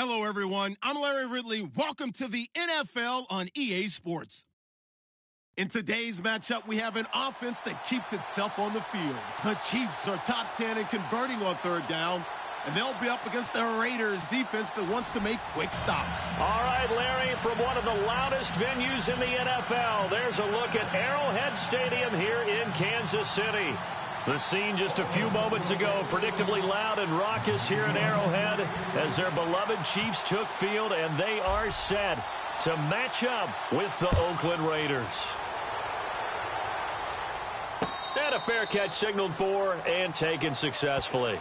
Hello, everyone. I'm Larry Ridley. Welcome to the NFL on EA Sports. In today's matchup, we have an offense that keeps itself on the field. The Chiefs are top 10 in converting on third down, and they'll be up against the Raiders defense that wants to make quick stops. All right, Larry, from one of the loudest venues in the NFL, there's a look at Arrowhead Stadium here in Kansas City. The scene just a few moments ago, predictably loud and raucous here in Arrowhead as their beloved Chiefs took field, and they are set to match up with the Oakland Raiders. And a fair catch signaled for and taken successfully.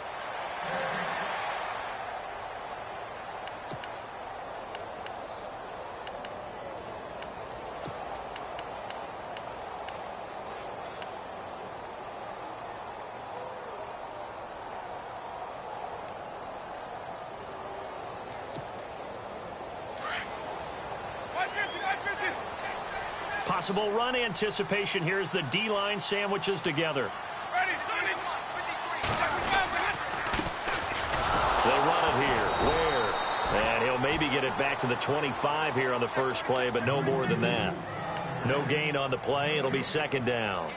Possible run anticipation here as the D-line sandwiches together. They run it here. Where? And he'll maybe get it back to the 25 here on the first play, but no more than that. No gain on the play. It'll be second down.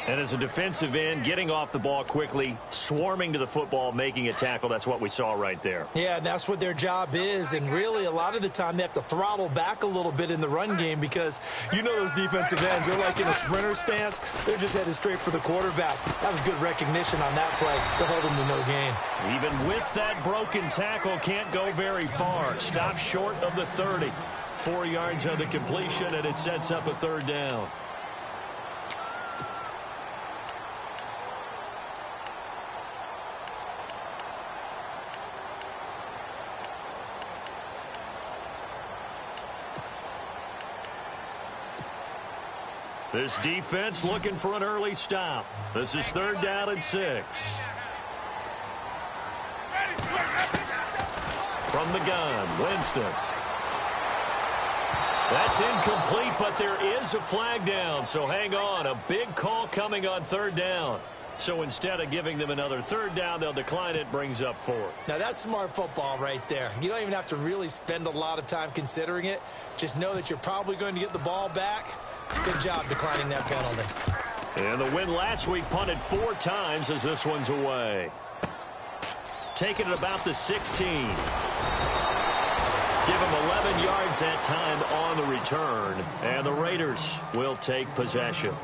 And as a defensive end, getting off the ball quickly, swarming to the football, making a tackle, that's what we saw right there. Yeah, that's what their job is. And really, a lot of the time, they have to throttle back a little bit in the run game because you know those defensive ends, they're like in a sprinter stance. They're just headed straight for the quarterback. That was good recognition on that play to hold them to no gain. Even with that broken tackle, can't go very far. Stop short of the 30. 4 yards on the completion, and it sets up a third down. This defense looking for an early stop. This is third down and 6. From the gun, Winston. That's incomplete, but there is a flag down, so hang on. A big call coming on third down. So instead of giving them another third down, they'll decline it, brings up 4. Now, that's smart football right there. You don't even have to really spend a lot of time considering it. Just know that you're probably going to get the ball back. Good job declining that penalty. And the win last week punted 4 times as this one's away. Taking it about the 16. Give him 11 yards that time on the return. And the Raiders will take possession.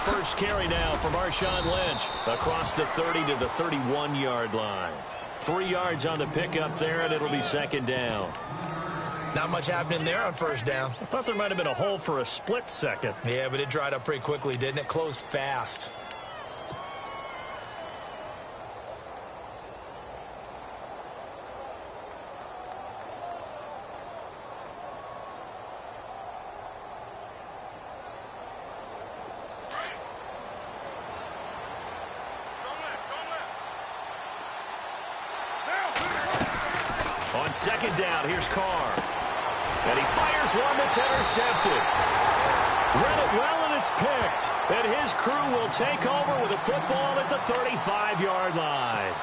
First carry now for Marshawn Lynch across the 30 to the 31-yard line. 3 yards on the pickup there, and it'll be second down. Not much happening there on first down. I thought there might have been a hole for a split second. Yeah, but it dried up pretty quickly, didn't it? Closed fast. On second down, here's Carr. And he fires one that's intercepted. Read it well, and it's picked. And his crew will take over with a football at the 35-yard line.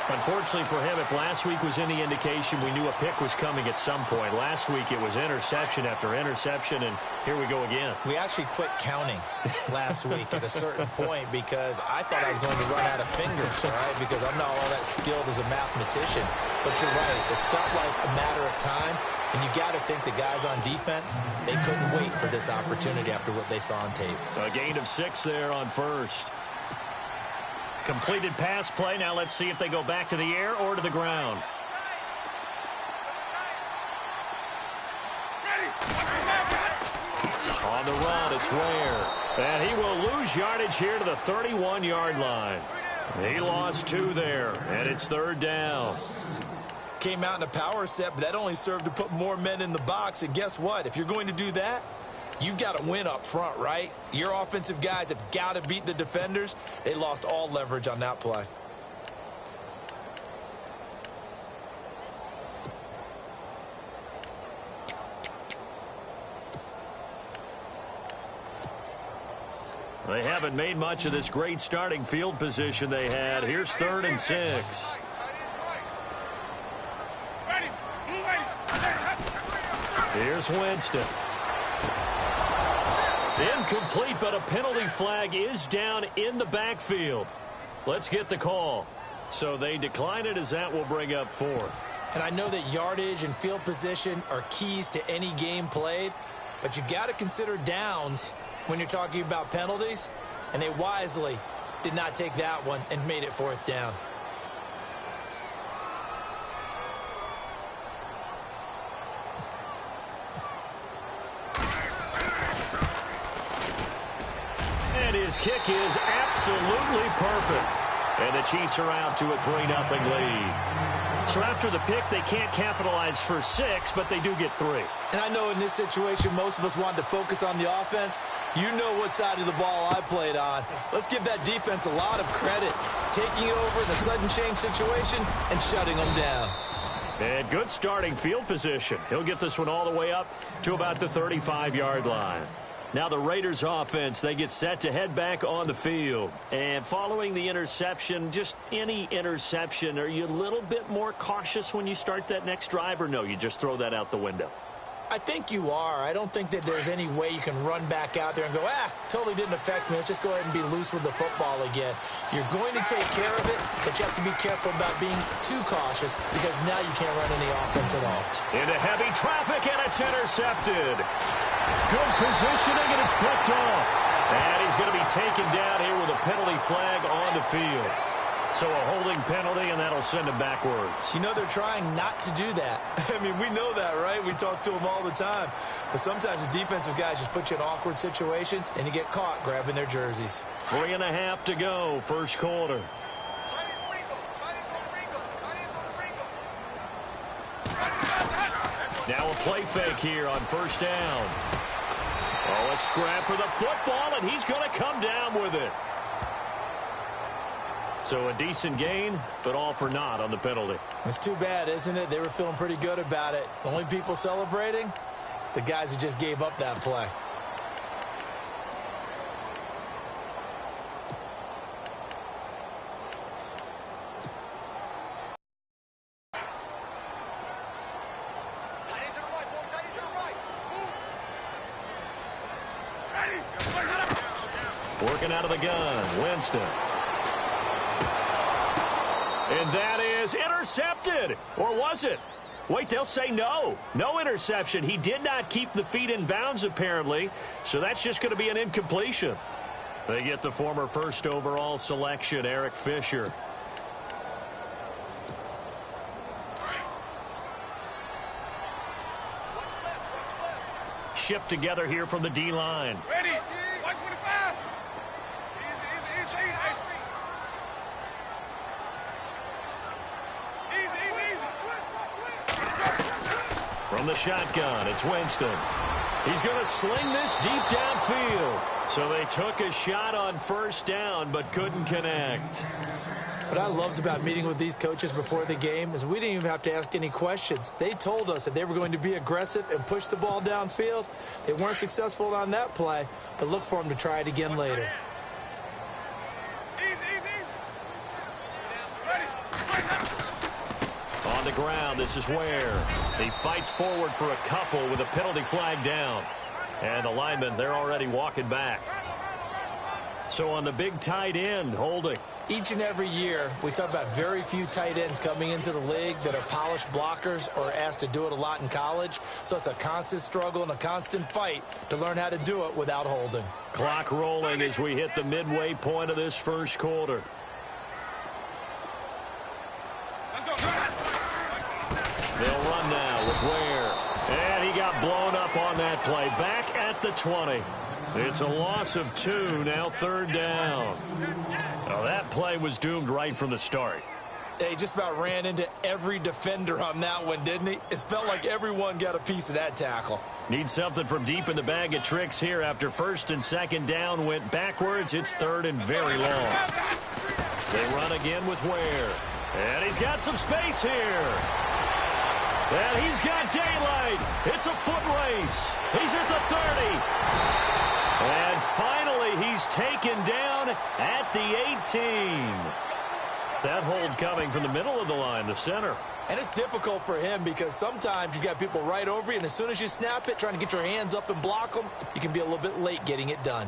Unfortunately for him, if last week was any indication, we knew a pick was coming at some point. Last week it was interception after interception, and here we go again. We actually quit counting last week at a certain point because I thought I was going to run out of fingers, all right, because I'm not all that skilled as a mathematician. But you're right. It felt like a matter of time, and you got to think the guys on defense, they couldn't wait for this opportunity after what they saw on tape. A gain of 6 there on first. Completed pass play. Now let's see if they go back to the air or to the ground. On the run, it's Ware. And he will lose yardage here to the 31-yard line. He lost 2 there, and it's third down. Came out in a power set, but that only served to put more men in the box. And guess what? If you're going to do that, You've got to win up front, right? Your offensive guys have got to beat the defenders. They lost all leverage on that play. They haven't made much of this great starting field position they had. Here's 3rd and 6. Here's Winston. Incomplete, but a penalty flag is down in the backfield. Let's get the call. So they decline it, as that will bring up 4th. And I know that yardage and field position are keys to any game played, but you've got to consider downs when you're talking about penalties, and they wisely did not take that one and made it 4th down. And his kick is absolutely perfect. And the Chiefs are out to a 3-0 lead. So after the pick, they can't capitalize for 6, but they do get 3. And I know in this situation, most of us wanted to focus on the offense. You know what side of the ball I played on. Let's give that defense a lot of credit. Taking it over in a sudden change situation and shutting them down. And good starting field position. He'll get this one all the way up to about the 35-yard line. Now the Raiders offense, they get set to head back on the field. And following the interception, just any interception, are you a little bit more cautious when you start that next drive, or no, you just throw that out the window? I think you are. I don't think that there's any way you can run back out there and go, totally didn't affect me. Let's just go ahead and be loose with the football again. You're going to take care of it, but you have to be careful about being too cautious, because now you can't run any offense at all. Into heavy traffic, and it's intercepted. Good positioning, and it's picked off. And he's going to be taken down here with a penalty flag on the field. So a holding penalty, and that'll send him backwards. You know, they're trying not to do that. I mean, we know that, right? We talk to them all the time. But sometimes the defensive guys just put you in awkward situations, and you get caught grabbing their jerseys. 3.5 to go, first quarter. Now a play fake here on first down. Oh, a scrap for the football, and he's going to come down with it. So a decent gain, but all for naught on the penalty. It's too bad, isn't it? They were feeling pretty good about it. The only people celebrating, the guys who just gave up that play. Working out of the gun, Winston. And that is intercepted. Or was it? Wait, they'll say no. No interception. He did not keep the feet in bounds, apparently. So that's just going to be an incompletion. They get the former first overall selection, Eric Fisher. Shift together here from the D-line. Ready. 125. From the shotgun, it's Winston. He's going to sling this deep downfield. So they took a shot on first down, but couldn't connect. What I loved about meeting with these coaches before the game is we didn't even have to ask any questions. They told us that they were going to be aggressive and push the ball downfield. They weren't successful on that play, but look for them to try it again later. On the ground, this is Ware. He fights forward for a couple with a penalty flag down. And the linemen, they're already walking back. So on the big tight end, holding. Each and every year, we talk about very few tight ends coming into the league that are polished blockers or asked to do it a lot in college. So it's a constant struggle and a constant fight to learn how to do it without holding. Clock rolling as we hit the midway point of this first quarter. They'll run now with Ware. And he got blown up on that play. Back at the 20. It's a loss of 2, now third down. Now that play was doomed right from the start. He just about ran into every defender on that one, didn't he? It felt like everyone got a piece of that tackle. Need something from deep in the bag of tricks here after first and second down went backwards. It's third and very long. They run again with Ware. And he's got some space here. And he's got daylight. It's a foot race. He's at the 30. And finally, he's taken down at the 18. That hold coming from the middle of the line, the center. And it's difficult for him because sometimes you've got people right over you, and as soon as you snap it, trying to get your hands up and block them, you can be a little bit late getting it done.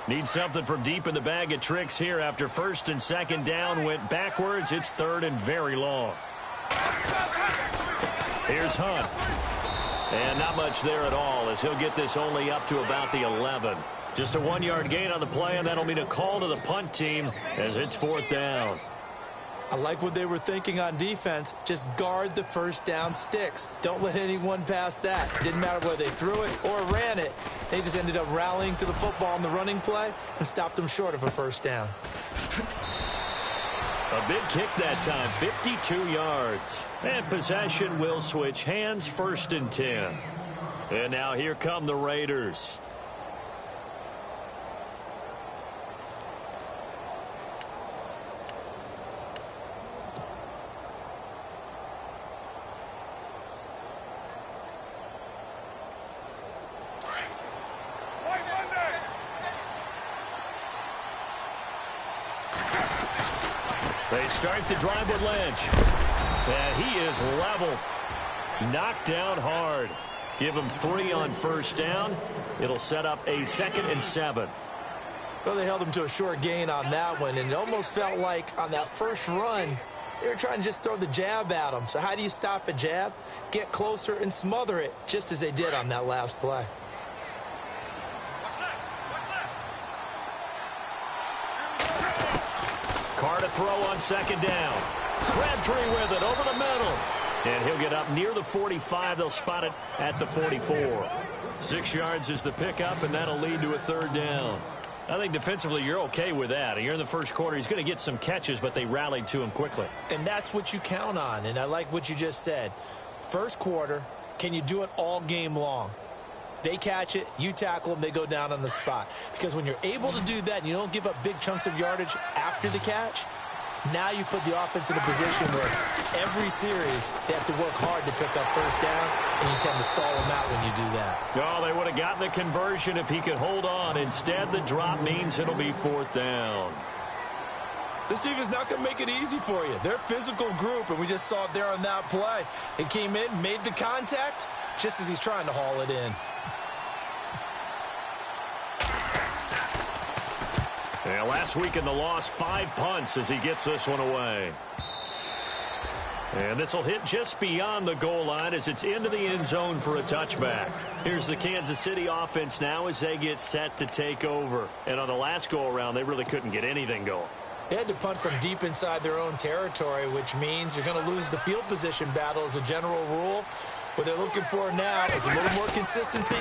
Need something from deep in the bag of tricks here after first and second down went backwards. It's third and very long. Here's Hunt. And not much there at all as he'll get this only up to about the 11. Just a 1-yard gain on the play, and that'll mean a call to the punt team as it's fourth down. I like what they were thinking on defense. Just guard the first down sticks. Don't let anyone pass that. Didn't matter whether they threw it or ran it. They just ended up rallying to the football on the running play and stopped them short of a first down. A big kick that time, 52 yards. And possession will switch hands, first and 10. And now here come the Raiders. They start the drive with Lynch. And he is leveled. Knocked down hard. Give him 3 on first down. It'll set up a 2nd and 7. Well, they held him to a short gain on that one, and it almost felt like on that first run, they were trying to just throw the jab at him. So how do you stop a jab? Get closer and smother it, just as they did on that last play. Carr to throw on second down. Crabtree with it over the middle. And he'll get up near the 45. They'll spot it at the 44. 6 yards is the pickup, and that'll lead to a third down. I think defensively you're okay with that. You're in the first quarter. He's going to get some catches, but they rallied to him quickly. And that's what you count on, and I like what you just said. First quarter, can you do it all game long? They catch it, you tackle them, they go down on the spot. Because when you're able to do that and you don't give up big chunks of yardage after the catch, now you put the offense in a position where every series they have to work hard to pick up first downs, and you tend to stall them out when you do that. Oh, they would have gotten the conversion if he could hold on. Instead, the drop means it'll be fourth down. This defense is not going to make it easy for you. They're a physical group, and we just saw it there on that play. It came in, made the contact, just as he's trying to haul it in. Yeah, last week in the loss, 5 punts as he gets this one away. And this will hit just beyond the goal line as it's into the end zone for a touchback. Here's the Kansas City offense now as they get set to take over. And on the last go-around, they really couldn't get anything going. They had to punt from deep inside their own territory, which means you're going to lose the field position battle as a general rule. What they're looking for now is a little more consistency,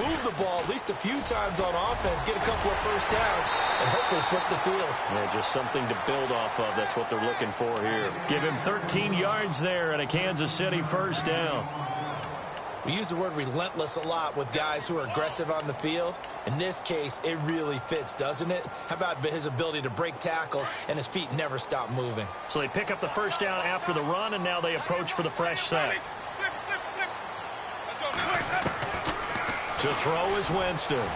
move the ball at least a few times on offense, get a couple of first downs, and hopefully flip the field. Yeah, just something to build off of. That's what they're looking for here. Give him 13 yards there and a Kansas City first down. We use the word relentless a lot with guys who are aggressive on the field. In this case, it really fits, doesn't it? How about his ability to break tackles and his feet never stop moving? So they pick up the first down after the run, and now they approach for the fresh set. To throw is Winston.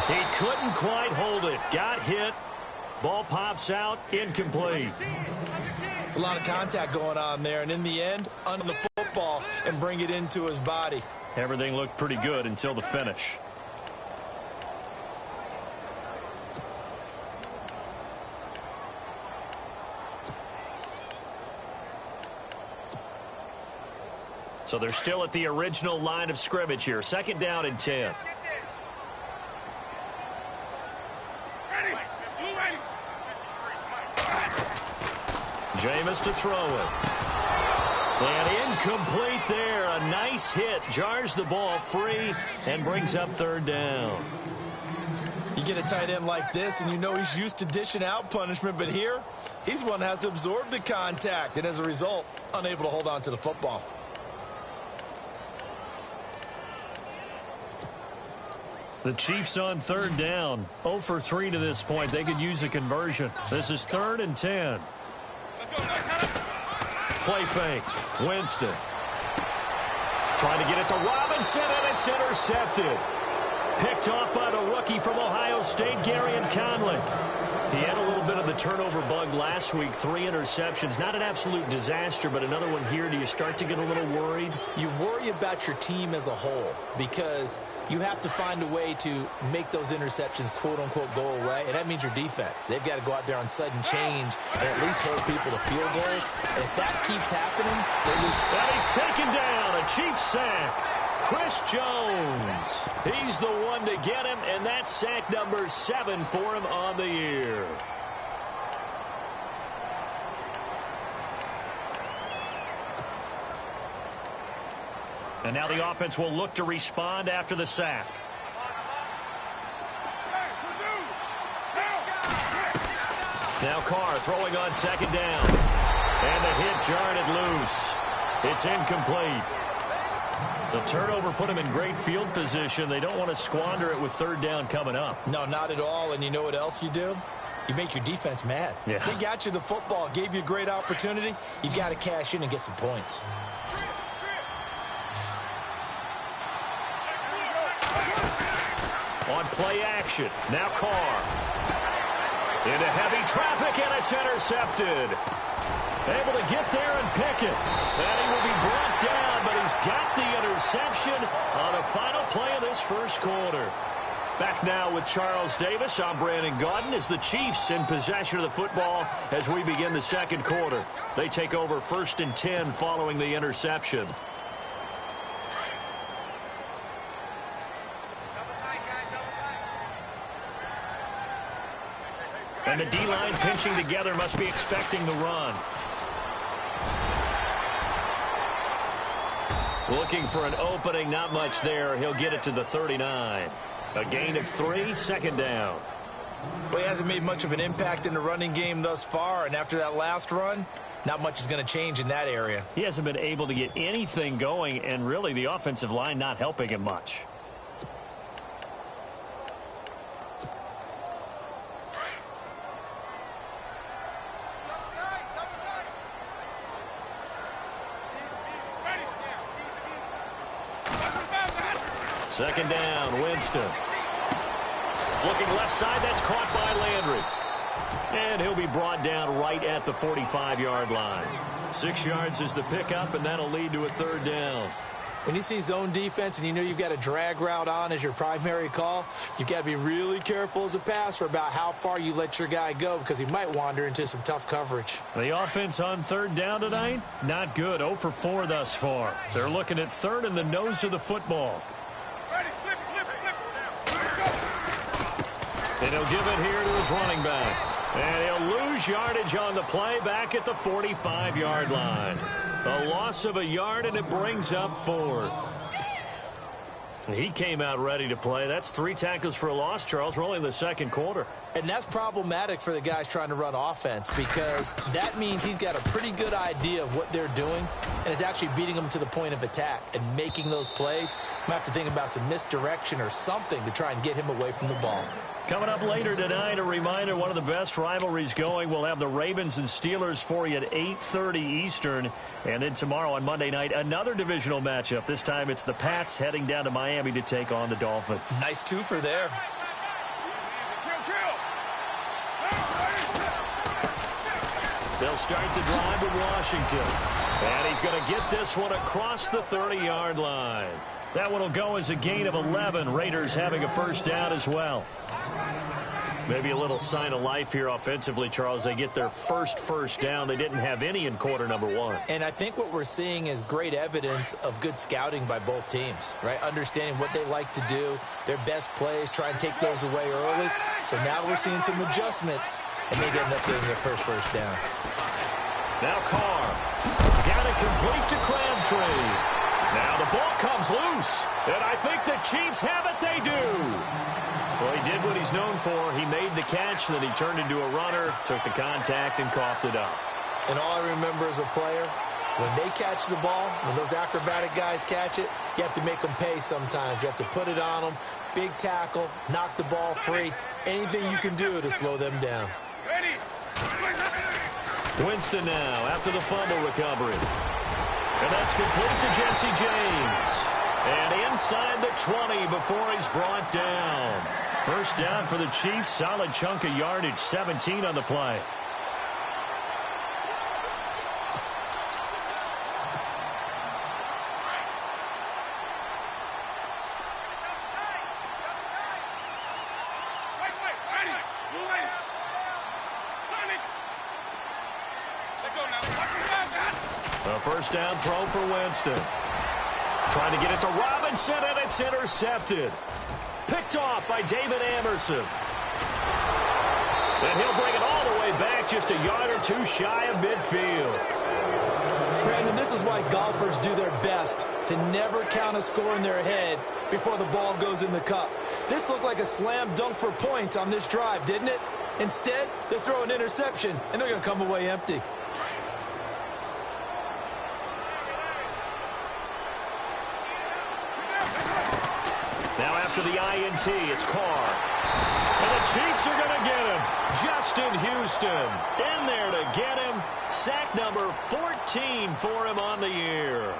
He couldn't quite hold it. Got hit. Ball pops out. Incomplete. It's a lot of contact going on there, and in the end, under the football and bring it into his body. Everything looked pretty good until the finish. So they're still at the original line of scrimmage here. Second down and 10. Jameis to throw it. And incomplete there. A nice hit. Jars the ball free and brings up third down. You get a tight end like this, and you know he's used to dishing out punishment, but here, he's one that has to absorb the contact, and as a result, unable to hold on to the football. The Chiefs on third down. 0 for 3 to this point. They could use a conversion. This is 3rd and 10. Play fake. Winston. Trying to get it to Robinson, and it's intercepted. Picked off by the rookie from Ohio State, Garyon Conley. He had a little bit of the turnover bug last week. 3 interceptions. Not an absolute disaster, but another one here. Do you start to get a little worried? You worry about your team as a whole because you have to find a way to make those interceptions, quote-unquote, go away, and that means your defense. They've got to go out there on sudden change and at least hold people to field goals. And if that keeps happening, they lose. And he's taken down. A Chiefs sack. Chris Jones. He's the one to get him, and that's sack number 7 for him on the year. And now the offense will look to respond after the sack. Now Carr throwing on 2nd down. And the hit jarred it loose. It's incomplete. The turnover put them in great field position. They don't want to squander it with 3rd down coming up. No, not at all. And you know what else you do? You make your defense mad. Yeah. They got you the football, gave you a great opportunity. You got to cash in and get some points. On play action. Now Carr. Into heavy traffic, and it's intercepted. Able to get there and pick it. And he will be brought down, but he's got the interception on the final play of this first quarter. Back now with Charles Davis. I'm Brandon Gaudin as the Chiefs in possession of the football as we begin the second quarter. They take over 1st and 10 following the interception. And the D-line pinching together, must be expecting the run. Looking for an opening, not much there. He'll get it to the 39. A gain of 3, 2nd down. Well, he hasn't made much of an impact in the running game thus far, and after that last run, not much is going to change in that area. He hasn't been able to get anything going, and really the offensive line not helping him much. Second down, Winston. Looking left side, that's caught by Landry. And he'll be brought down right at the 45-yard line. 6 yards is the pickup, and that'll lead to a 3rd down. When you see zone defense and you know you've got a drag route on as your primary call, you've got to be really careful as a passer about how far you let your guy go because he might wander into some tough coverage. The offense on 3rd down tonight, not good. 0 for 4 thus far. They're looking at 3rd in the nose of the football. And he'll give it here to his running back. And he'll lose yardage on the play back at the 45-yard line. A loss of a yard, and it brings up 4th. He came out ready to play. That's 3 tackles for a loss, Charles. We're only in the second quarter. And that's problematic for the guys trying to run offense because that means he's got a pretty good idea of what they're doing and is actually beating them to the point of attack and making those plays. Might have to think about some misdirection or something to try and get him away from the ball. Coming up later tonight, a reminder, one of the best rivalries going. We'll have the Ravens and Steelers for you at 8:30 Eastern. And then tomorrow on Monday night, another divisional matchup. This time it's the Pats heading down to Miami to take on the Dolphins. Nice twofer there. They'll start the drive with Washington. And he's going to get this one across the 30-yard line. That one will go as a gain of 11. Raiders having a 1st down as well. Maybe a little sign of life here offensively, Charles. They get their first down. They didn't have any in quarter number 1. And I think what we're seeing is great evidence of good scouting by both teams, right? Understanding what they like to do, their best plays, try and take those away early. So now we're seeing some adjustments, and they end up getting their first down. Now Carr. Got it complete to Crabtree. Now the ball comes loose, and I think the Chiefs have it. They do. Well, he did what he's known for. He made the catch, then he turned into a runner, took the contact, and coughed it up. And all I remember as a player When they catch the ball, when those acrobatic guys catch it, you have to make them pay sometimes. You have to put it on them, big tackle, knock the ball free, anything you can do to slow them down. Ready. Winston now after the fumble recovery. And that's complete to Jesse James. And inside the 20 before he's brought down. First down for the Chiefs. Solid chunk of yardage, 17 on the play. A first down throw for Winston. Trying to get it to Robinson, and it's intercepted. Picked off by David Anderson. And he'll bring it all the way back, just a yard or two shy of midfield. Brandon, this is why golfers do their best to never count a score in their head before the ball goes in the cup. This looked like a slam dunk for points on this drive, didn't it? Instead, they throw an interception, and they're going to come away empty. Now after the INT, it's Carr. And the Chiefs are going to get him. Justin Houston in there to get him. Sack number 14 for him on the year.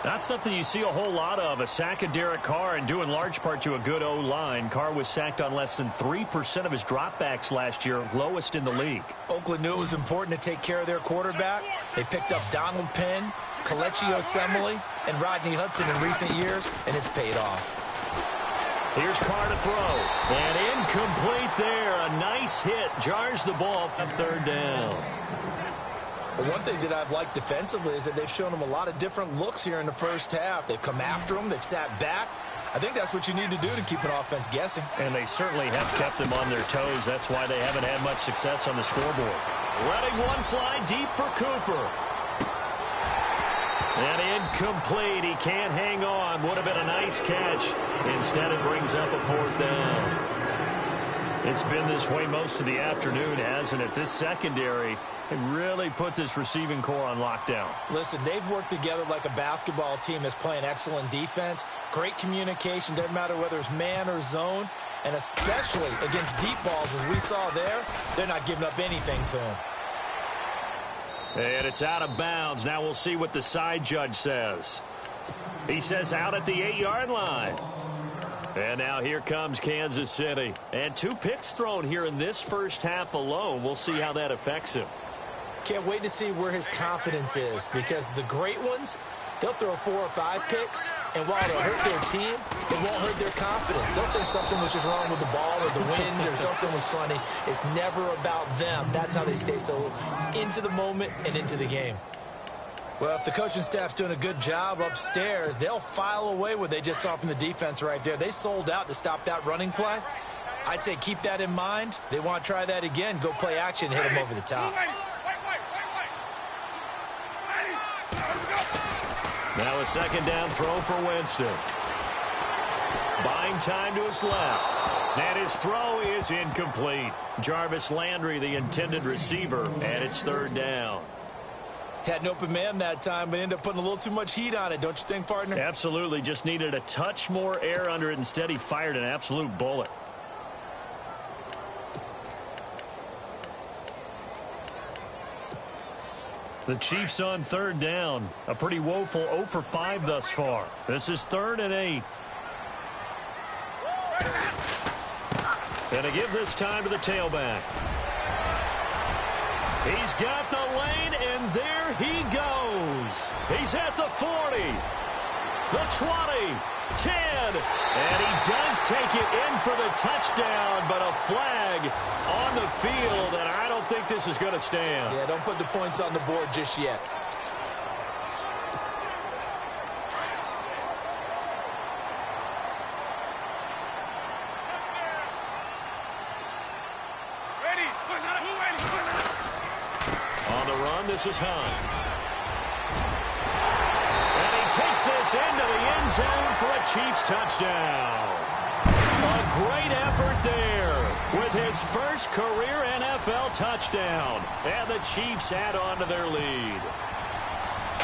That's something you see a whole lot of, a sack of Derek Carr, and due in large part to a good O-line. Carr was sacked on less than 3% of his dropbacks last year, lowest in the league. Oakland knew it was important to take care of their quarterback. They picked up Donald Penn, Kelechi Osemele, and Rodney Hudson in recent years, and it's paid off. Here's Carr to throw. And incomplete there. A nice hit. Jars the ball from third down. Well, one thing that I've liked defensively is that they've shown him a lot of different looks here in the first half. They've come after him. They've sat back. I think that's what you need to do to keep an offense guessing. And they certainly have kept them on their toes. That's why they haven't had much success on the scoreboard. Letting one fly deep for Cooper. And incomplete. He can't hang on. Would have been a nice catch. Instead, it brings up a fourth down. It's been this way most of the afternoon, hasn't it? This secondary really put this receiving core on lockdown. Listen, they've worked together like a basketball team that's playing excellent defense. Great communication. Doesn't matter whether it's man or zone. And especially against deep balls, as we saw there, they're not giving up anything to him. And it's out of bounds. Now we'll see what the side judge says. He says out at the 8-yard line. And now here comes Kansas City. And 2 picks thrown here in this first half alone. We'll see how that affects him. Can't wait to see where his confidence is, because the great ones, they'll throw 4 or 5 picks, and while it'll hurt their team, it won't hurt their confidence. They'll think something was just wrong with the ball or the wind or something was funny. It's never about them. That's how they stay so into the moment and into the game. Well, if the coaching staff's doing a good job upstairs, they'll file away what they just saw from the defense right there. They sold out to stop that running play. I'd say keep that in mind. They want to try that again. Go play action, hit them over the top. Now a second down throw for Winston. Buying time to his left. And his throw is incomplete. Jarvis Landry, the intended receiver, and it's third down. Had an open man that time, but ended up putting a little too much heat on it, don't you think, partner? Absolutely. Just needed a touch more air under it. Instead, he fired an absolute bullet. The Chiefs on third down. A pretty woeful 0 for 5 thus far. This is 3rd and 8. And to give this time to the tailback. He's got the lane, and there he goes. He's at the 40, the 20, 10, and he does take it in for the touchdown, but a flag on the field, and I don't think this is going to stand. Yeah, don't put the points on the board just yet. This is Hunt. And he takes this into the end zone for a Chiefs touchdown. A great effort there with his first career NFL touchdown. And the Chiefs add on to their lead.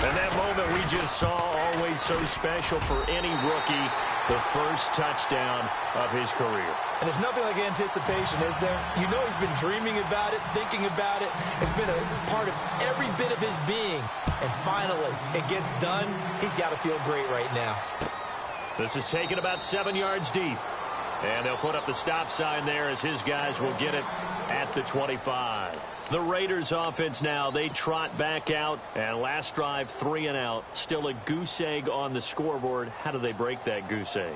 And that moment we just saw, always so special for any rookie, the first touchdown of his career. And there's nothing like anticipation, is there? You know he's been dreaming about it, thinking about it. It's been a part of every bit of his being. And finally, it gets done. He's got to feel great right now. This is taken about 7 yards deep. And they'll put up the stop sign there as his guys will get it at the 25. The Raiders offense now, they trot back out. And last drive, 3 and out. Still a goose egg on the scoreboard. How do they break that goose egg?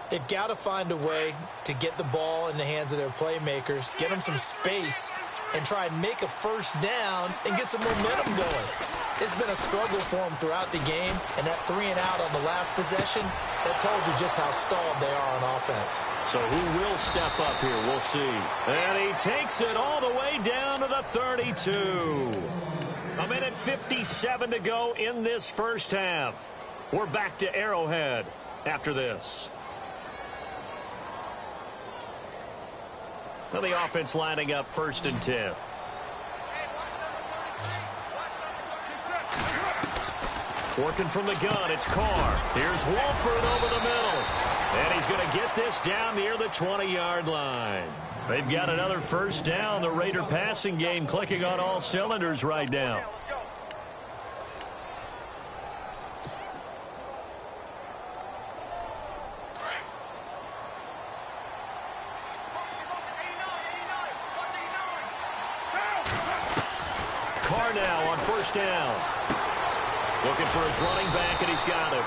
They've got to find a way to get the ball in the hands of their playmakers, get them some space, and try and make a first down and get some momentum going. It's been a struggle for them throughout the game, and that 3 and out on the last possession, that tells you just how stalled they are on offense. So who will step up here? We'll see. And he takes it all the way down to the 32. 1:57 to go in this first half. We're back to Arrowhead after this. Now the offense lining up 1st and 10. Working from the gun, it's Carr. Here's Wolford over the middle. And he's going to get this down near the 20-yard line. They've got another first down. The Raider passing game clicking on all cylinders right now. Carr now on first down. Looking for his running back, and he's got him.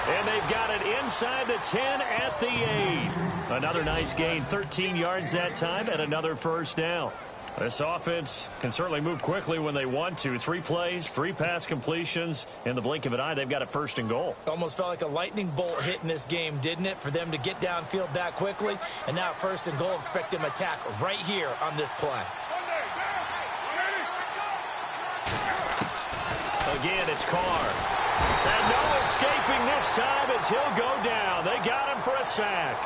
And they've got it inside the 10 at the 8. Another nice gain, 13 yards that time, and another first down. This offense can certainly move quickly when they want to. 3 plays, 3 pass completions. In the blink of an eye, they've got it 1st and goal. Almost felt like a lightning bolt hit in this game, didn't it? For them to get downfield that quickly. And now 1st and goal, expect them to attack right here on this play. Again, it's Carr. And no escaping this time as he'll go down. They got him for a sack.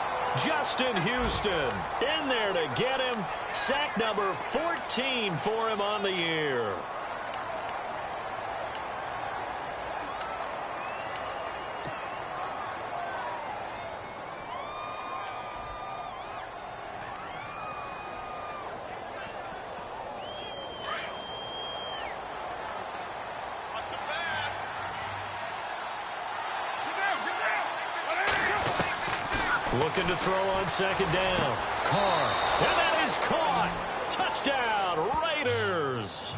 Justin Houston in there to get him. Sack number 14 for him on the year. Looking to throw on 2nd down. Carr. And that is caught. Touchdown, Raiders.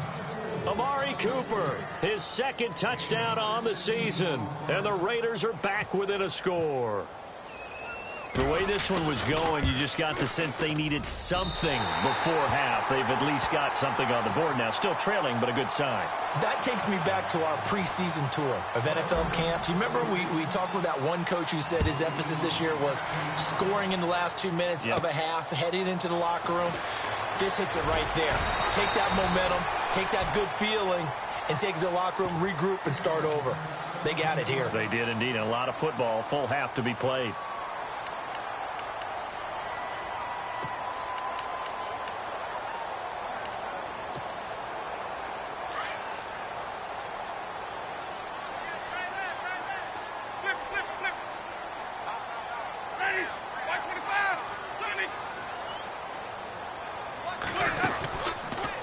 Amari Cooper, his 2nd touchdown on the season. And the Raiders are back within a score. The way this one was going, you just got the sense they needed something before half. They've at least got something on the board now. Still trailing, but a good sign. That takes me back to our preseason tour of NFL camps. You remember we talked with that one coach who said his emphasis this year was scoring in the last 2 minutes of a half, heading into the locker room. This hits it right there. Take that momentum, take that good feeling, and take it to the locker room, regroup, and start over. They got it here. They did indeed. A lot of football, full half to be played.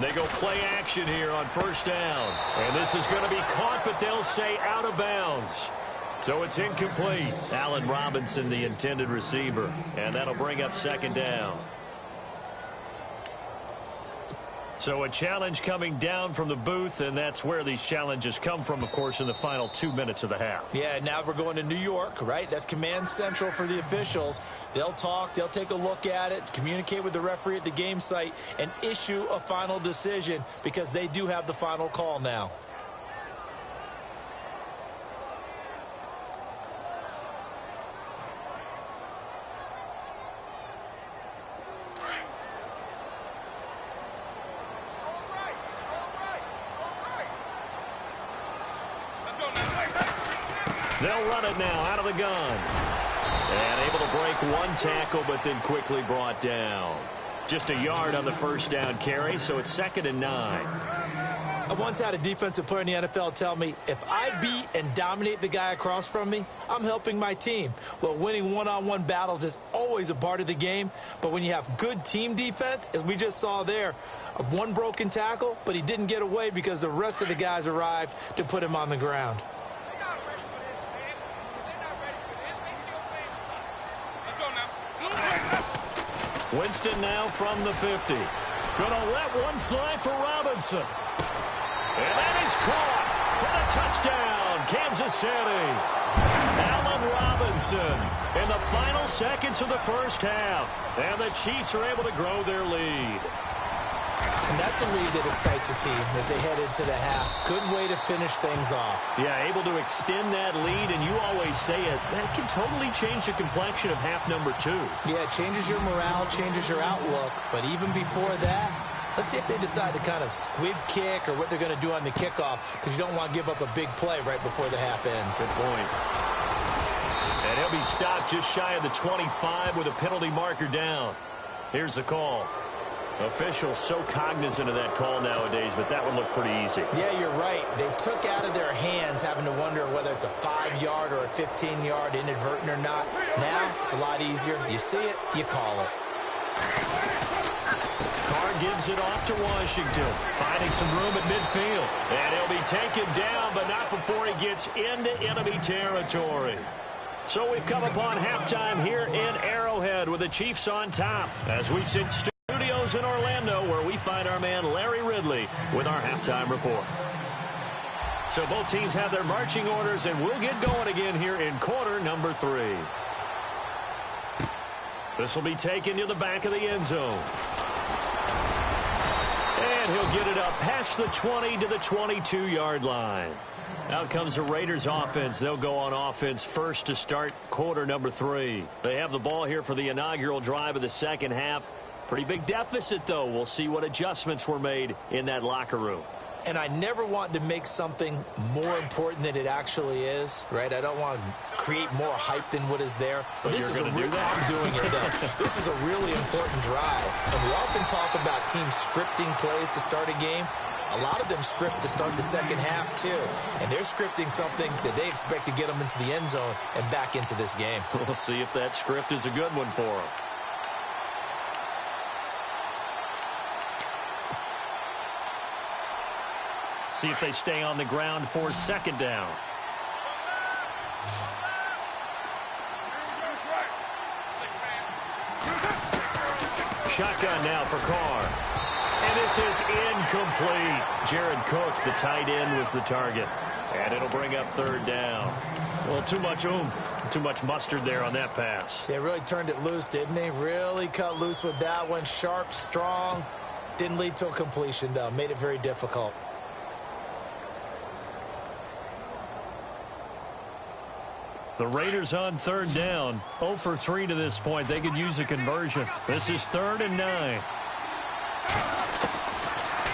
They go play action here on 1st down. And this is going to be caught, but they'll say out of bounds. So it's incomplete. Allen Robinson, the intended receiver. And that'll bring up 2nd down. So a challenge coming down from the booth, and that's where these challenges come from, of course, in the final 2 minutes of the half. Yeah, now we're going to New York, right? That's command central for the officials. They'll talk, they'll take a look at it, communicate with the referee at the game site, and issue a final decision because they do have the final call now. They'll run it now out of the gun. And able to break one tackle, but then quickly brought down. Just a yard on the 1st down carry, so it's 2nd and 9. I once had a defensive player in the NFL tell me, if I beat and dominate the guy across from me, I'm helping my team. Well, winning one-on-one battles is always a part of the game, but when you have good team defense, as we just saw there, one broken tackle, but he didn't get away because the rest of the guys arrived to put him on the ground. They're not ready for this, man. They're not ready for this. They still playing suck. Let's go now. Winston now from the 50. Gonna let one fly for Robinson. And that is caught for the touchdown, Kansas City. Allen Robinson in the final seconds of the first half. And the Chiefs are able to grow their lead. And that's a lead that excites a team as they head into the half. Good way to finish things off. Yeah, able to extend that lead, and you always say it, that can totally change the complexion of half number 2. Yeah, it changes your morale, changes your outlook. But even before that, let's see if they decide to kind of squib kick or what they're going to do on the kickoff, because you don't want to give up a big play right before the half ends. Good point. And he'll be stopped just shy of the 25 with a penalty marker down. Here's the call. Officials so cognizant of that call nowadays, but that one looked pretty easy. Yeah, you're right. They took out of their hands having to wonder whether it's a 5-yard or a 15-yard inadvertent or not. Now, it's a lot easier. You see it, you call it. Carr gives it off to Washington, finding some room at midfield. And he'll be taken down, but not before he gets into enemy territory. So we've come upon halftime here in Arrowhead with the Chiefs on top as we sit studios in Orlando, where we find our man Larry Ridley with our halftime report. So both teams have their marching orders, and we'll get going again here in quarter number 3. This will be taken to the back of the end zone. And he'll get it up past the 20 to the 22-yard line. Out comes the Raiders offense. They'll go on offense first to start quarter number 3. They have the ball here for the inaugural drive of the second half. Pretty big deficit, though. We'll see what adjustments were made in that locker room. And I never want to make something more important than it actually is, right? I don't want to create more hype than what is there. But this is I'm doing it, though. This is a really important drive. And we often talk about teams scripting plays to start a game. A lot of them script to start the second half, too. And they're scripting something that they expect to get them into the end zone and back into this game. We'll see if that script is a good one for them. See if they stay on the ground for second down. Shotgun now for Carr. And this is incomplete. Jared Cook, the tight end, was the target. And it'll bring up third down. Well, too much oomph, too much mustard there on that pass. They really turned it loose, didn't they? Really cut loose with that one. Sharp, strong. Didn't lead to a completion, though. Made it very difficult. The Raiders on third down. 0 for 3 to this point. They could use a conversion. This is 3rd and 9.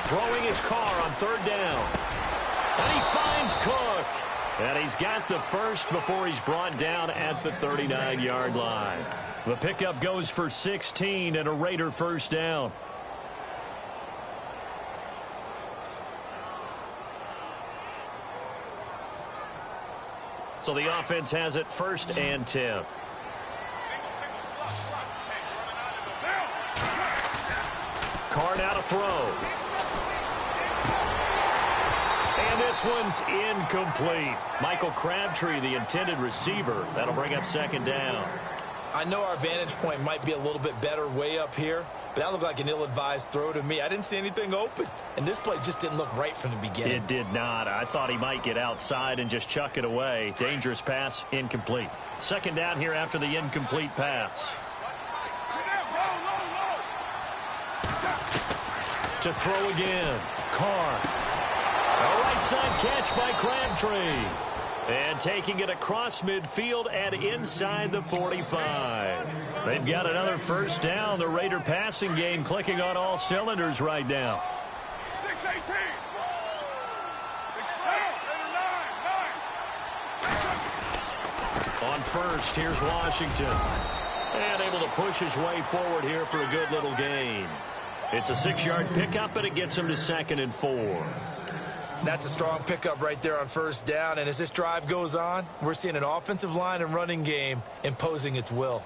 Throwing his Carr on third down. And he finds Cook. And he's got the first before he's brought down at the 39-yard line. The pickup goes for 16 and a Raider first down. So the offense has it 1st and 10. Carr now to throw. And this one's incomplete. Michael Crabtree, the intended receiver. That'll bring up second down. I know our vantage point might be a little bit better way up here, but that looked like an ill-advised throw to me. I didn't see anything open, and this play just didn't look right from the beginning. It did not. I thought he might get outside and just chuck it away. Dangerous pass, incomplete. Second down here after the incomplete pass. To throw again. Carr. A right side catch by Crabtree. And taking it across midfield and inside the 45. They've got another first down. The Raider passing game clicking on all cylinders right now. 6-18. On first, here's Washington. And able to push his way forward here for a good little gain. It's a 6-yard pickup, and it gets him to 2nd and 4. That's a strong pickup right there on first down. And as this drive goes on, we're seeing an offensive line and running game imposing its will.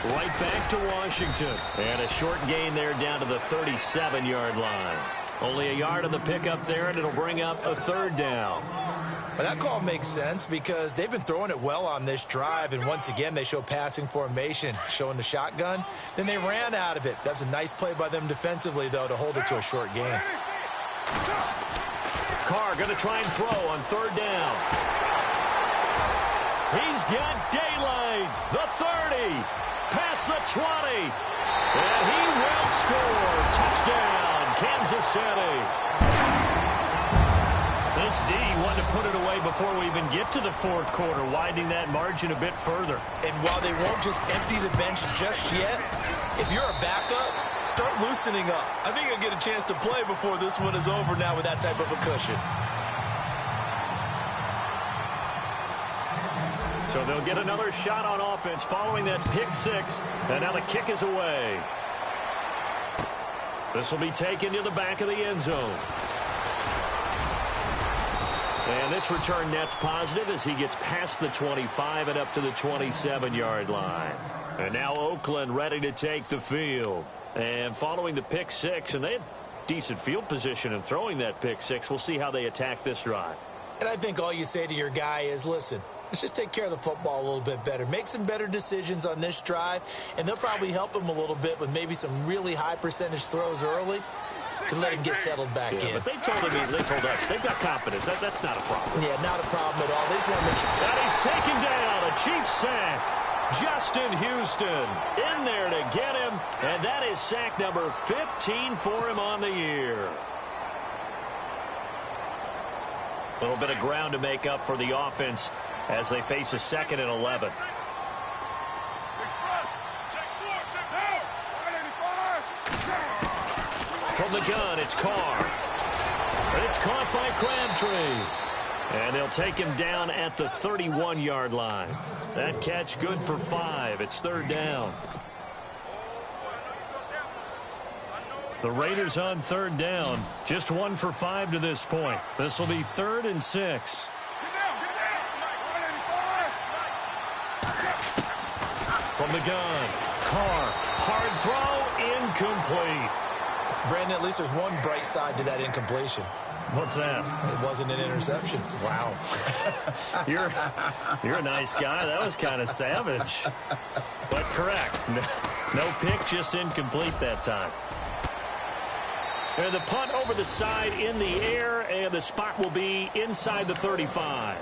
Right back to Washington. And a short gain there down to the 37-yard line. Only a yard on the pickup there, and it'll bring up a third down. But that call makes sense because they've been throwing it well on this drive, and once again they show passing formation, showing the shotgun. Then they ran out of it. That's a nice play by them defensively, though, to hold it to a short gain. Carr going to try and throw on third down. He's got daylight. The 30. Past the 20. And he will score. Touchdown, Kansas City. This D wanted to put it away before we even get to the fourth quarter, widening that margin a bit further. And while they won't just empty the bench just yet, if you're a backup, start loosening up. I think you'll get a chance to play before this one is over now with that type of a cushion. So they'll get another shot on offense following that pick six, and now the kick is away. This will be taken to the back of the end zone. And this return net's positive as he gets past the 25 and up to the 27-yard line. And now Oakland ready to take the field. And following the pick six, and they had decent field position in throwing that pick six. We'll see how they attack this drive. And I think all you say to your guy is, listen, let's just take care of the football a little bit better. Make some better decisions on this drive, and they'll probably help him a little bit with maybe some really high percentage throws early to let him get settled back in. But they told us they've got confidence. That's not a problem. Yeah, not a problem at all. They just want to make sure. And he's taken down. A Chiefs sack. Justin Houston in there to get him, and that is sack number 15 for him on the year. A little bit of ground to make up for the offense as they face a 2nd and 11. From the gun, it's Carr. And it's caught by Crabtree. And they'll take him down at the 31-yard line. That catch good for 5. It's third down. The Raiders on third down. Just 1 for 5 to this point. This will be 3rd and 6. From the gun, Carr. Hard throw, incomplete. Brandon, at least there's one bright side to that incompletion. What's that? It wasn't an interception. Wow. You're a nice guy. That was kind of savage. But correct. No pick, just incomplete that time. And the punt over the side in the air, and the spot will be inside the 35.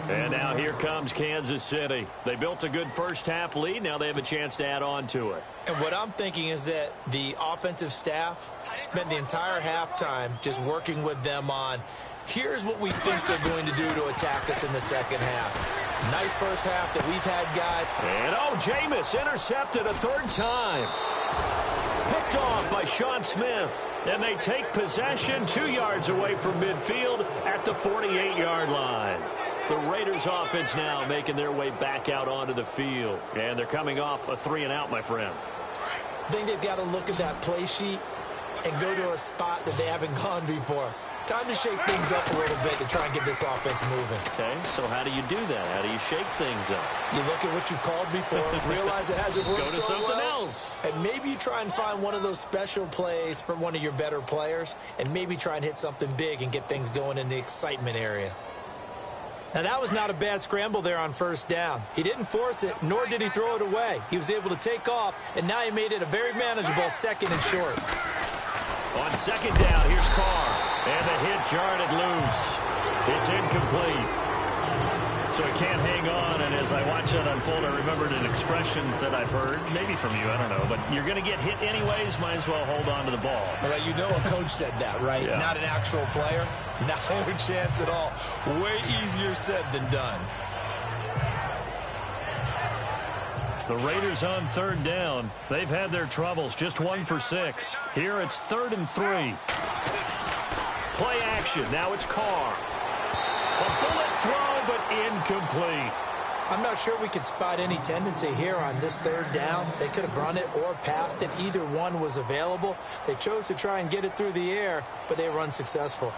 And now here comes Kansas City. They built a good first-half lead. Now they have a chance to add on to it. And what I'm thinking is that the offensive staff spent the entire halftime just working with them on, here's what we think they're going to do to attack us in the second half. Nice first half that we've had, guys. And, Jameis intercepted a third time. Picked off by Sean Smith. And they take possession 2 yards away from midfield at the 48-yard line. The Raiders offense now making their way back out onto the field. And they're coming off a 3-and-out, my friend. I think they've got to look at that play sheet and go to a spot that they haven't gone before. Time to shake things up a little bit to try and get this offense moving. Okay, so how do you do that? How do you shake things up? You look at what you've called before, realize it hasn't worked Go to so something well, else. and maybe you try and find one of those special plays from one of your better players, and maybe try and hit something big and get things going in the excitement area. Now, that was not a bad scramble there on first down. He didn't force it, nor did he throw it away. He was able to take off, and now he made it a very manageable 2nd and short. On second down, here's Carr. And the hit jarred it loose. It's incomplete. So he can't hang on, and as I watch that unfold, I remembered an expression that I've heard, maybe from you, I don't know, but you're going to get hit anyways, might as well hold on to the ball. All right, you know a coach said that, right? Yeah. Not an actual player. Not a chance at all. Way easier said than done. The Raiders on third down. They've had their troubles, just 1 for 6. Here it's 3rd and 3. Play action. Now it's Carr. A bullet throw, but incomplete. I'm not sure we could spot any tendency here on this third down. They could have run it or passed it. Either one was available. They chose to try and get it through the air, but they were unsuccessful.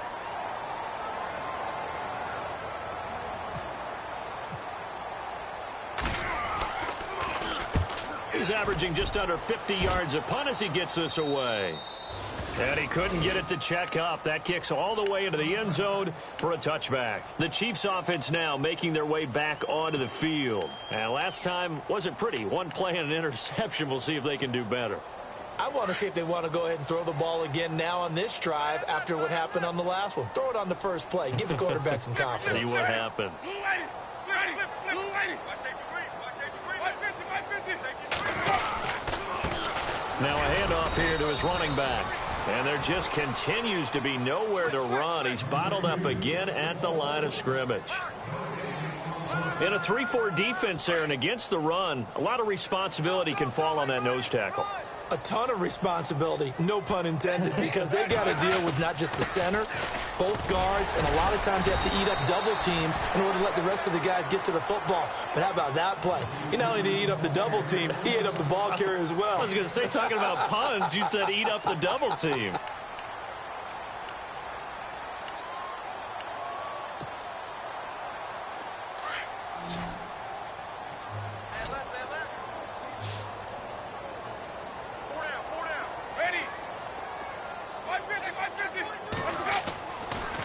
He's averaging just under 50 yards a punt as he gets this away. And he couldn't get it to check up. That kicks all the way into the end zone for a touchback. The Chiefs offense now making their way back onto the field. And last time wasn't pretty. One play and an interception. We'll see if they can do better. I want to see if they want to go ahead and throw the ball again now on this drive after what happened on the last one. Throw it on the first play. Give the quarterback some confidence. See what happens. Now a handoff here to his running back. And there just continues to be nowhere to run. He's bottled up again at the line of scrimmage. In a 3-4 defense there and against the run, a lot of responsibility can fall on that nose tackle. A ton of responsibility, no pun intended, because they've got to deal with not just the center, both guards, and a lot of times they have to eat up double teams in order to let the rest of the guys get to the football. But how about that play? He not only did he eat up the double team, he ate up the ball carrier as well. I was going to say, talking about puns, you said eat up the double team.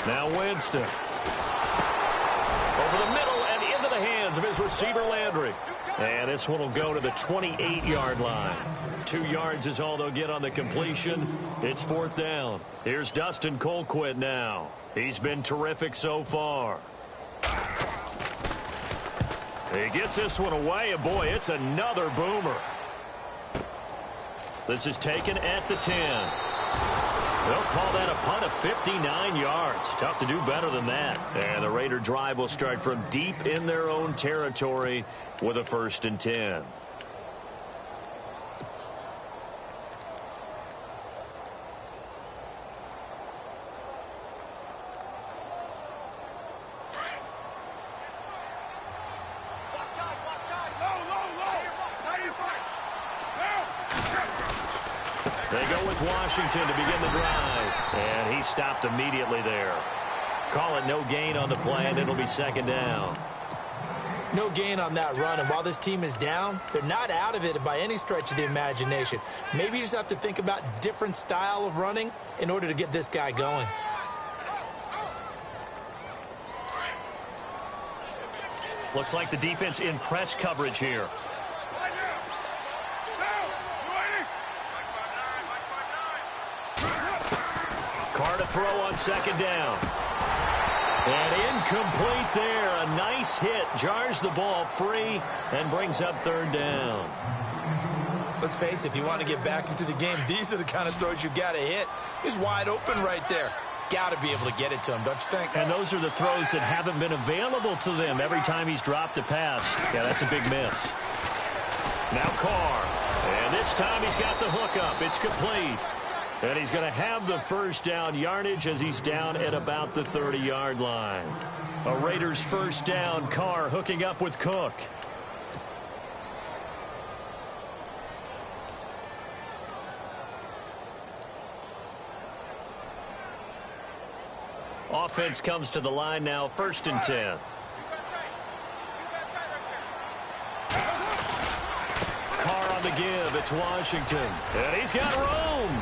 Now Winston. Over the middle and into the hands of his receiver Landry. And this one will go to the 28-yard line. 2 yards is all they'll get on the completion. It's 4th down. Here's Dustin Colquitt now. He's been terrific so far. He gets this one away, and boy, it's another boomer. This is taken at the 10. They'll call that a punt of 59 yards. Tough to do better than that. And the Raider drive will start from deep in their own territory with a 1st and 10. They go with Washington to begin the drive. And he stopped immediately there. Call it no gain on the play, and it'll be 2nd down. No gain on that run, and while this team is down, they're not out of it by any stretch of the imagination. Maybe you just have to think about different style of running in order to get this guy going. Looks like the defense in press coverage here. Carr to throw on 2nd down. And incomplete there. A nice hit. Jars the ball free and brings up 3rd down. Let's face it, if you want to get back into the game, these are the kind of throws you got to hit. He's wide open right there. Got to be able to get it to him, don't you think? And those are the throws that haven't been available to them every time he's dropped a pass. Yeah, that's a big miss. Now Carr. And this time he's got the hook up. It's complete. And he's going to have the 1st down yardage as he's down at about the 30-yard line. A Raiders 1st down. Carr hooking up with Cook. Offense comes to the line now, 1st and 10. Carr on the give. It's Washington. And he's got room.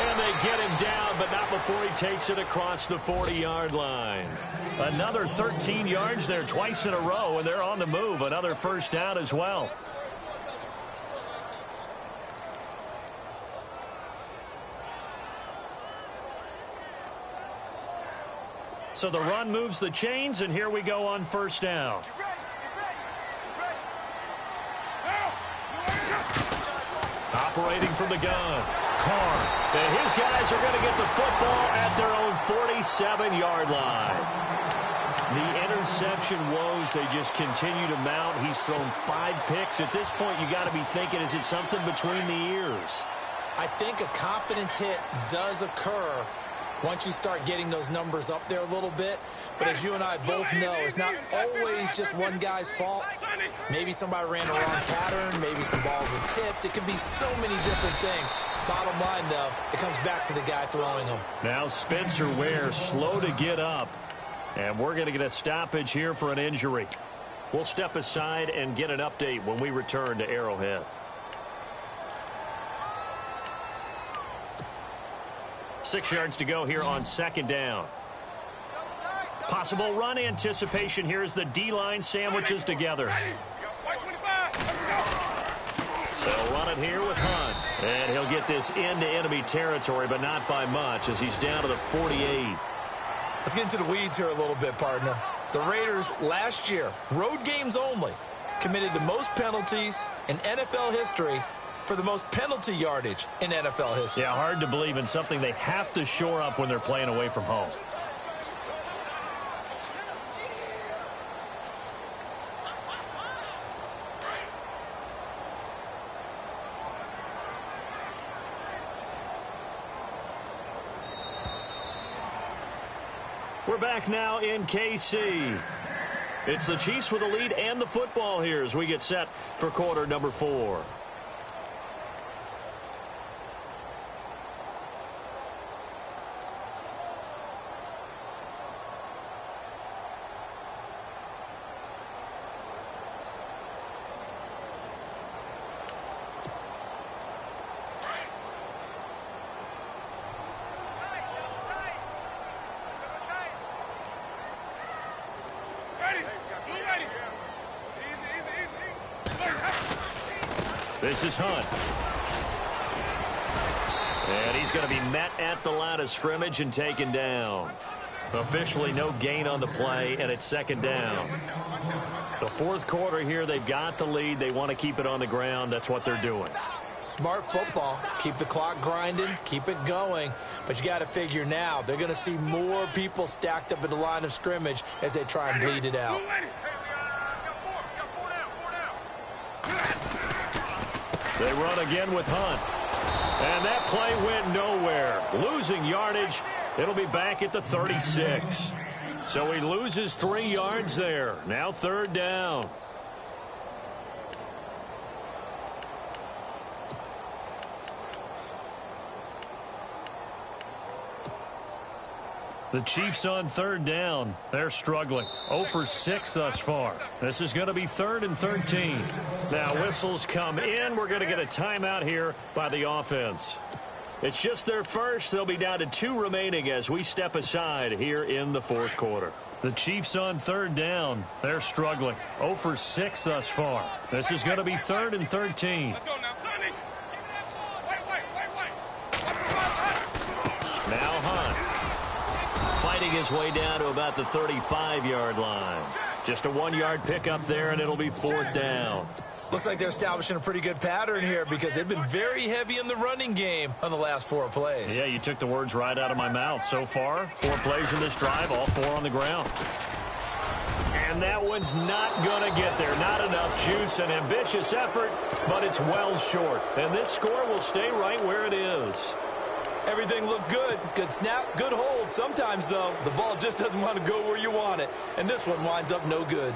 And they get him down, but not before he takes it across the 40-yard line. Another 13 yards there twice in a row, and they're on the move. Another 1st down as well. So the run moves the chains, and here we go on 1st down. Operating from the gun. Carr. And his guys are going to get the football at their own 47-yard line. The interception woes, they just continue to mount. He's thrown 5 picks. At this point, you got to be thinking, is it something between the ears? I think a confidence hit does occur once you start getting those numbers up there a little bit. But as you and I both know, it's not always just one guy's fault. Maybe somebody ran the wrong pattern. Maybe some balls were tipped. It could be so many different things. Bottom line, though, it comes back to the guy throwing them. Now Spencer Ware slow to get up. And we're going to get a stoppage here for an injury. We'll step aside and get an update when we return to Arrowhead. 6 yards to go here on second down. Possible run anticipation here as the D-line sandwiches together. They'll run it here with Hunt. And he'll get this into enemy territory, but not by much as he's down to the 48. Let's get into the weeds here a little bit, partner. The Raiders last year, road games only, committed the most penalties in NFL history for the most penalty yardage in NFL history. Yeah, hard to believe in something they have to shore up when they're playing away from home. We're back now in KC. It's the Chiefs with the lead and the football here as we get set for quarter number 4. This is Hunt. And he's going to be met at the line of scrimmage and taken down. Officially no gain on the play, and it's second down. The fourth quarter here, they've got the lead. They want to keep it on the ground. That's what they're doing. Smart football. Keep the clock grinding. Keep it going. But you got to figure now, they're going to see more people stacked up at the line of scrimmage as they try and bleed it out. They run again with Hunt. And that play went nowhere. Losing yardage. It'll be back at the 36. So he loses 3 yards there. Now third down. The Chiefs on third down. They're struggling. 0 for 6 thus far. This is going to be 3rd and 13. Now whistles come in. We're going to get a timeout here by the offense. It's just their first. They'll be down to 2 remaining as we step aside here in the fourth quarter. The Chiefs on third down. They're struggling. 0 for 6 thus far. This is going to be 3rd and 13. Now Hunt. Fighting his way down to about the 35-yard line. Just a 1-yard pickup there, and it'll be 4th down. Looks like they're establishing a pretty good pattern here because they've been very heavy in the running game on the last 4 plays. Yeah, you took the words right out of my mouth. So far, 4 plays in this drive, all 4 on the ground. And that one's not going to get there. Not enough juice, an ambitious effort, but it's well short. And this score will stay right where it is. Everything looked good. Good snap, good hold. Sometimes, though, the ball just doesn't want to go where you want it. And this one winds up no good.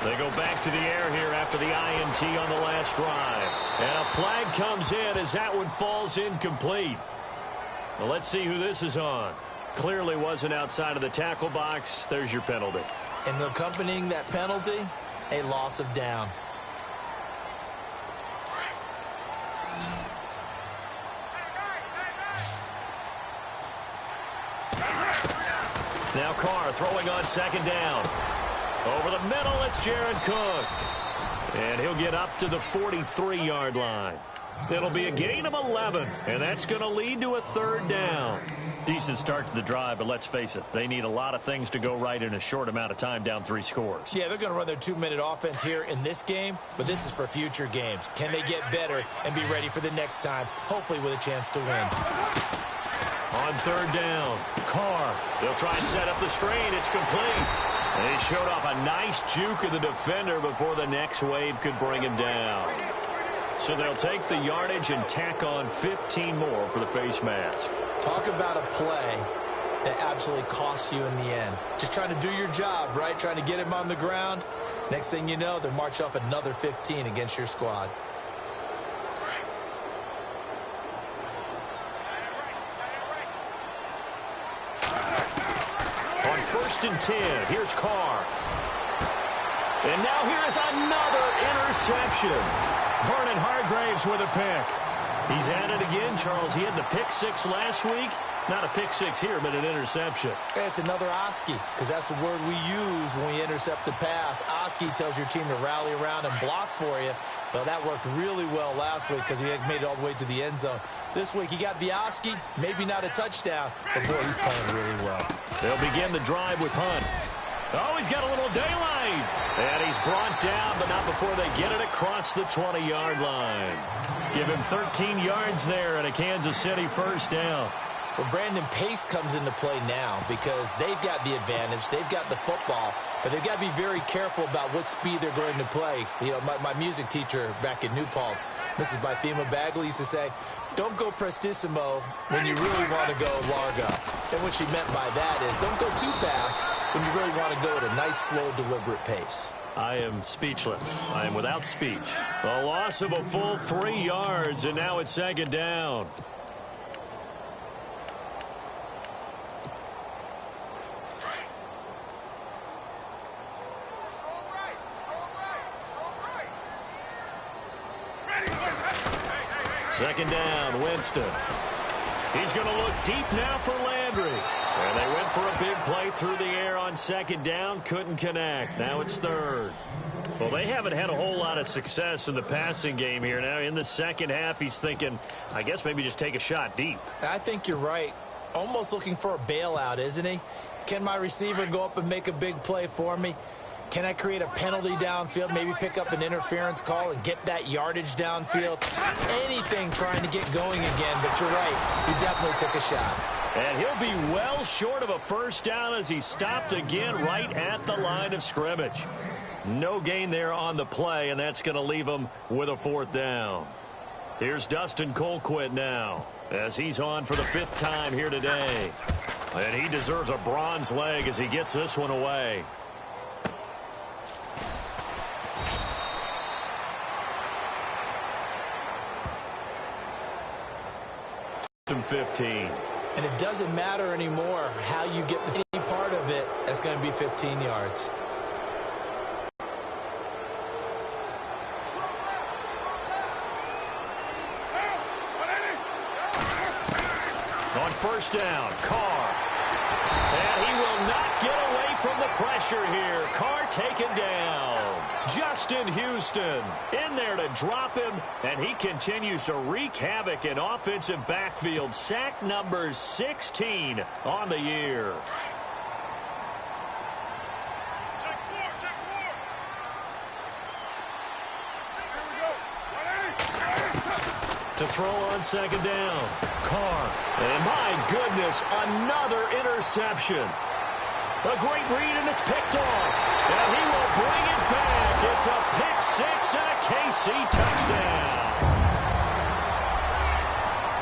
They go back to the air here after the INT on the last drive. And a flag comes in as that one falls incomplete. Well, let's see who this is on. Clearly wasn't outside of the tackle box. There's your penalty. And accompanying that penalty, a loss of down. Now Carr throwing on second down. Over the middle, it's Jared Cook. And he'll get up to the 43-yard line. It'll be a gain of 11, and that's going to lead to a 3rd down. Decent start to the drive, but let's face it, they need a lot of things to go right in a short amount of time, down 3 scores. Yeah, they're going to run their 2-minute offense here in this game, but this is for future games. Can they get better and be ready for the next time, hopefully with a chance to win? On 3rd down, Carr. They'll try and set up the screen. It's complete. And he showed off a nice juke of the defender before the next wave could bring him down. So they'll take the yardage and tack on 15 more for the face mask. Talk about a play that absolutely costs you in the end. Just trying to do your job, right? Trying to get him on the ground. Next thing you know, they're marching off another 15 against your squad. On 1st and 10, here's Carr. And now here's another interception. Vernon Hargraves with a pick. He's at it again, Charles. He had the pick 6 last week. Not a pick 6 here, but an interception. Hey, it's another Oski, because that's the word we use when we intercept the pass. Oski tells your team to rally around and block for you. Well, that worked really well last week because he made it all the way to the end zone. This week, he got the Oski, maybe not a touchdown, but boy, he's playing really well. They'll begin the drive with Hunt. Oh, he's got a little daylight. And he's brought down, but not before they get it across the 20-yard line. Give him 13 yards there and a Kansas City first down. Well, Brandon, pace comes into play now because they've got the advantage. They've got the football, but they've got to be very careful about what speed they're going to play. You know, my music teacher back in New Paltz, Mrs. Bythema Bagley, used to say, don't go prestissimo when you really want to go largo. And what she meant by that is don't go too fast when you really want to go at a nice, slow, deliberate pace. I am speechless. I am without speech. A loss of a full 3 yards, and now it's 2nd down. Second down, Winston. He's going to look deep now for Landry. And they went for a big play through the air on 2nd down. Couldn't connect. Now it's 3rd. Well, they haven't had a whole lot of success in the passing game here. Now in the second half, he's thinking, I guess maybe just take a shot deep. I think you're right. Almost looking for a bailout, isn't he? Can my receiver go up and make a big play for me? Can I create a penalty downfield, maybe pick up an interference call and get that yardage downfield? Anything trying to get going again, but you're right. He definitely took a shot. And he'll be well short of a first down as he stopped again right at the line of scrimmage. No gain there on the play, and that's going to leave him with a 4th down. Here's Dustin Colquitt now as he's on for the 5th time here today. And he deserves a bronze leg as he gets this one away. 15. And it doesn't matter anymore how you get any part of it. That's going to be 15 yards. On 1st down, Carr. And he will not get away from the pressure here. Carr taken down. Justin Houston in there to drop him, and he continues to wreak havoc in offensive backfield. Sack number 16 on the year. To throw on 2nd down, Carr. And my goodness, another interception. A great read, and it's picked off. And he will bring it back. It's a pick 6 and a KC touchdown.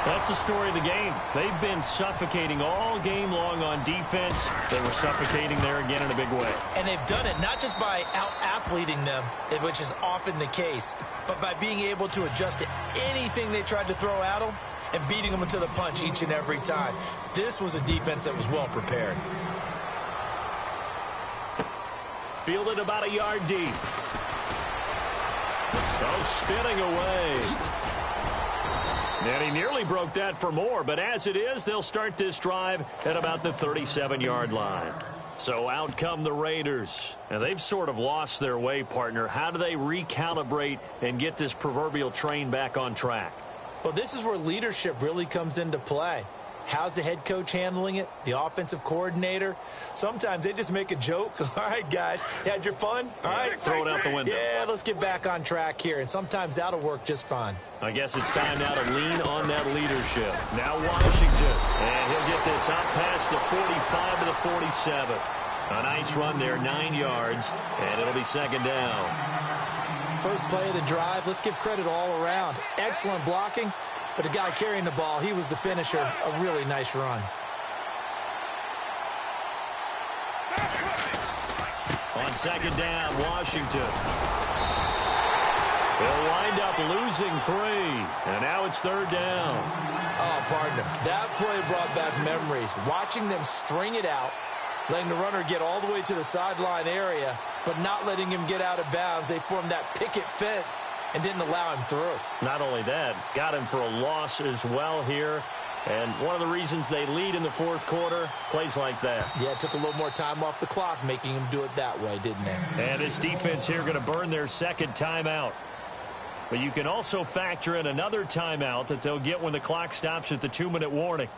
That's the story of the game. They've been suffocating all game long on defense. They were suffocating there again in a big way. And they've done it not just by out-athleting them, which is often the case, but by being able to adjust to anything they tried to throw at them and beating them to the punch each and every time. This was a defense that was well prepared. Fielded about a yard deep. So spinning away. And he nearly broke that for more, but as it is, they'll start this drive at about the 37-yard line. So out come the Raiders, and they've sort of lost their way, partner. How do they recalibrate and get this proverbial train back on track? Well, this is where leadership really comes into play. How's the head coach handling it? The offensive coordinator? Sometimes they just make a joke. All right, guys, you had your fun? All right. Throw it out the window. Yeah, let's get back on track here. And sometimes that'll work just fine. I guess it's time now to lean on that leadership. Now Washington. And he'll get this out past the 45 to the 47. A nice run there, 9 yards, and it'll be second down. First play of the drive, let's give credit all around. Excellent blocking, but the guy carrying the ball, he was the finisher. A really nice run. On second down, Washington. They'll wind up losing 3, and now it's third down. Oh, partner, that play brought back memories. Watching them string it out, letting the runner get all the way to the sideline area, but not letting him get out of bounds. They formed that picket fence and didn't allow him through. Not only that, got him for a loss as well here. And one of the reasons they lead in the fourth quarter, plays like that. Yeah, it took a little more time off the clock, making him do it that way, didn't it? And this defense here going to burn their second timeout. But you can also factor in another timeout that they'll get when the clock stops at the 2-minute warning.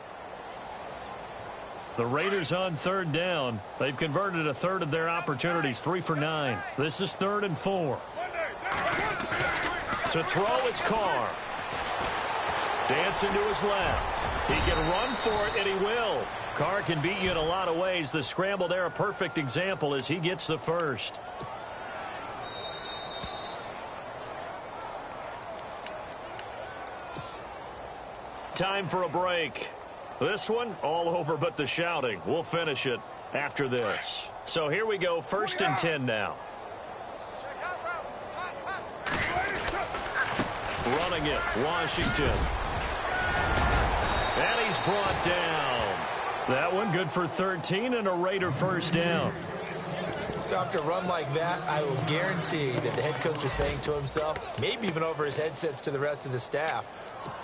The Raiders on third down. They've converted a third of their opportunities, 3 for 9. This is 3rd and 4. To throw, it's Carr. Dancing to his left. He can run for it, and he will. Carr can beat you in a lot of ways. The scramble there, a perfect example as he gets the first. Time for a break. This one, all over but the shouting. We'll finish it after this. So here we go, 1st and 10 now. Running it, Washington. And he's brought down. That one good for 13 and a Raider first down. So after a run like that, I will guarantee that the head coach is saying to himself, maybe even over his headsets to the rest of the staff,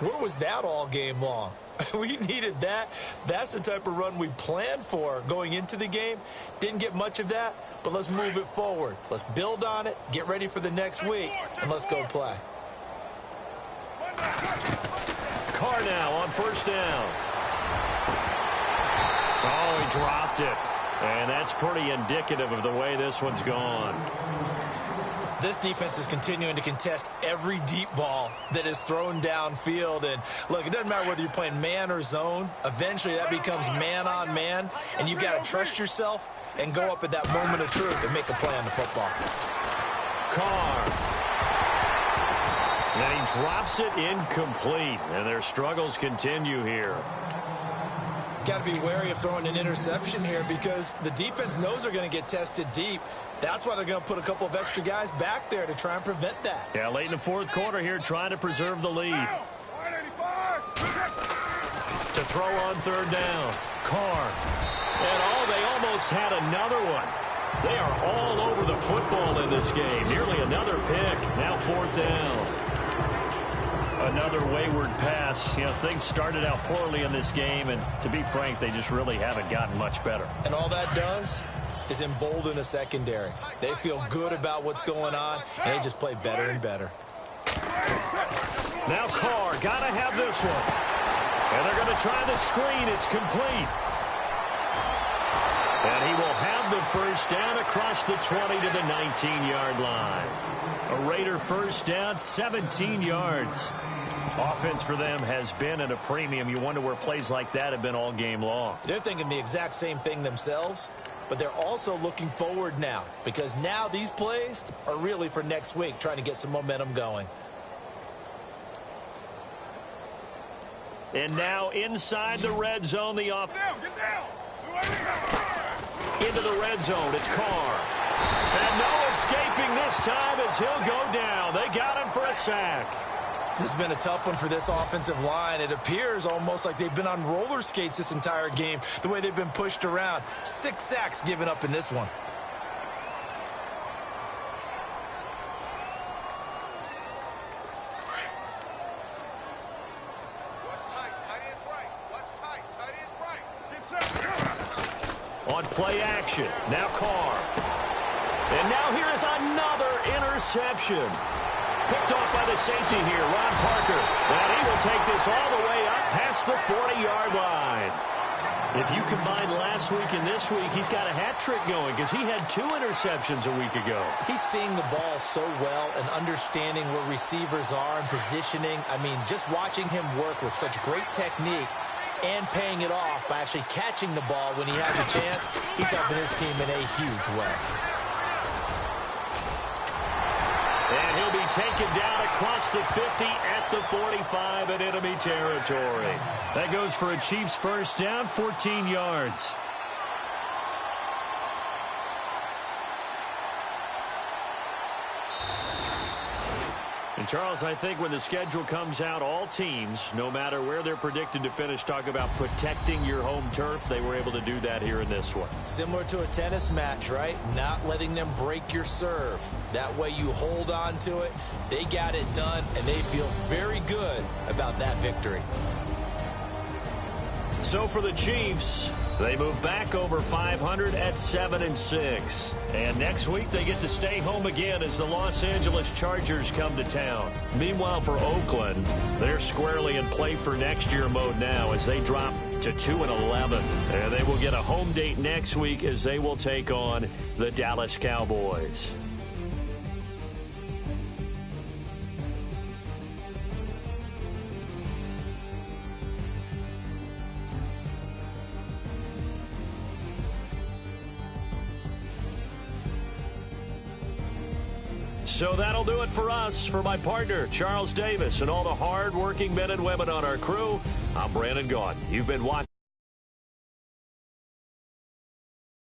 where was that all game long? We needed that. That's the type of run we planned for going into the game. Didn't get much of that, but let's move it forward. Let's build on it, get ready for the next week, and let's go play. Carr now on first down. Oh, he dropped it. And that's pretty indicative of the way this one's gone. This defense is continuing to contest every deep ball that is thrown downfield. And, look, it doesn't matter whether you're playing man or zone. Eventually, that becomes man-on-man, and you've got to trust yourself and go up at that moment of truth and make a play on the football. Carr. And he drops it incomplete. And their struggles continue here. Got to be wary of throwing an interception here because the defense knows they're going to get tested deep. That's why they're going to put a couple of extra guys back there to try and prevent that. Yeah, late in the fourth quarter here, trying to preserve the lead. To throw on third down. Carr. And they almost had another one. They are all over the football in this game. Nearly another pick. Now fourth down. Another wayward pass. You know, things started out poorly in this game, and to be frank, they just really haven't gotten much better. And all that does is embolden a secondary. They feel good about what's going on, and they just play better and better. Now Carr, got to have this one. And they're going to try the screen. It's complete. And he will have the first down across the 20 to the 19-yard line. A Raider first down, 17 yards. Offense for them has been at a premium. You wonder where plays like that have been all game long. They're thinking the exact same thing themselves, but they're also looking forward now because now these plays are really for next week, trying to get some momentum going. And now inside the red zone, the off. Get down. Into the red zone, it's Carr. And no escaping this time as he'll go down. They got him for a sack. This has been a tough one for this offensive line. It appears almost like they've been on roller skates this entire game, the way they've been pushed around. 6 sacks given up in this one. What's tight? Tight is right. What's tight? Tight is right. On play action, now Carr. And now here is another interception. Picked off by the safety here, Ron Parker. And he will take this all the way up past the 40-yard line. If you combine last week and this week, he's got a hat trick going because he had 2 interceptions a week ago. He's seeing the ball so well and understanding where receivers are and positioning. I mean, just watching him work with such great technique, and paying it off by actually catching the ball when he has a chance. He's helping his team in a huge way. And he'll be taken down across the 50 at the 45 in enemy territory. That goes for a Chiefs first down, 14 yards. And, Charles, I think when the schedule comes out, all teams, no matter where they're predicted to finish, talk about protecting your home turf. They were able to do that here in this one. Similar to a tennis match, right? Not letting them break your serve. That way you hold on to it. They got it done, and they feel very good about that victory. So for the Chiefs, they move back over 500 at 7-6. And next week they get to stay home again as the Los Angeles Chargers come to town. Meanwhile for Oakland, they're squarely in play for next year mode now as they drop to 2-11. And they will get a home date next week as they will take on the Dallas Cowboys. So that'll do it for us. For my partner, Charles Davis, and all the hard-working men and women on our crew, I'm Brandon Gaudin. You've been watching.